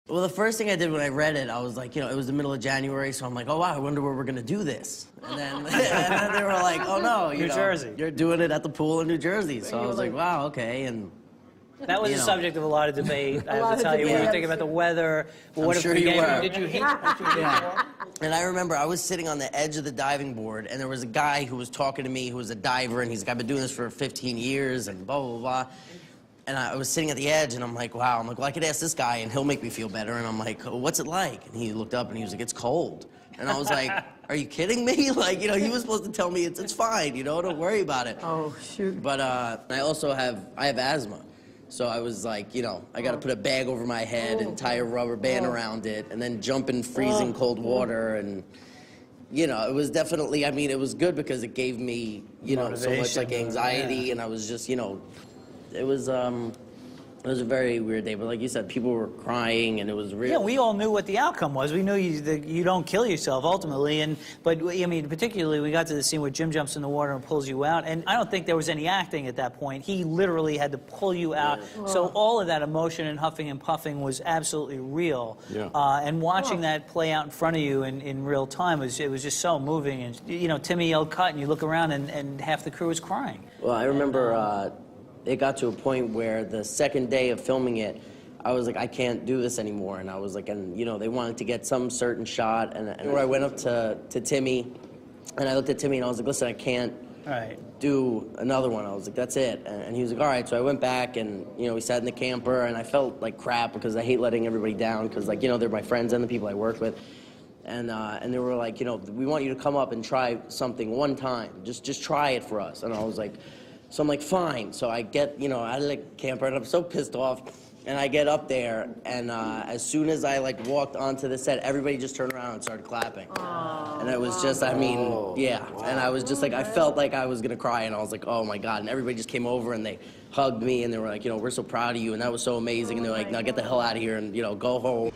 Well, the first thing I did when I read it, I was like, it was the middle of January, so I'm like, oh, wow, I wonder where we're going to do this. And then, they were like, oh, no, New Jersey. You're doing it at the pool in New Jersey. So I was like, wow, okay. And that was the subject of a lot of debate. I have to tell you, we were thinking about the weather. I'm sure you were. Did you hate it? And I remember I was sitting on the edge of the diving board, and there was a guy who was talking to me who was a diver, and he's like, I've been doing this for 15 years, and blah, blah, blah. And I was sitting at the edge, and I'm like, wow. I'm like, well, I could ask this guy, and he'll make me feel better. And I'm like, oh, what's it like? And he looked up, and he was like, it's cold. And I was like, are you kidding me? Like, he was supposed to tell me it's fine, don't worry about it. Oh, shoot. But I also have asthma. So I was like, I got to put a bag over my head and tie a rubber band around it, and then jump in freezing cold water. And, it was definitely, it was good because it gave me, so much like anxiety, and I was just, it was a very weird day, but like you said, people were crying, and it was real. Yeah, we all knew what the outcome was. We knew you don't kill yourself ultimately, but particularly we got to the scene where Jim jumps in the water and pulls you out, and I don't think there was any acting at that point. He literally had to pull you out. Yeah. So all of that emotion and huffing and puffing was absolutely real. Yeah. And watching that play out in front of you in real time was just so moving. And Timmy yelled cut, and you look around and half the crew was crying. Well, I remember. It got to a point where the second day of filming it, I was like, I can't do this anymore. And I was like, and they wanted to get some certain shot. And I went up to Timmy, and I looked at Timmy, and I was like, listen, I can't do another one. I was like, that's it. And he was like, all right. So I went back, and, we sat in the camper, and I felt like crap because I hate letting everybody down because, like, they're my friends and the people I work with. And they were like, we want you to come up and try something one time. Just try it for us. And I was like, so I'm like, fine. So I get, out of the camper, and I'm so pissed off. And I get up there, and as soon as I, walked onto the set, everybody just turned around and started clapping. Aww. And it was just, yeah. Wow. And I was just like, I felt like I was going to cry, and I was like, oh, my God. And everybody just came over, and they hugged me, and they were like, we're so proud of you, and that was so amazing. And they were like, now get the hell out of here and, go home.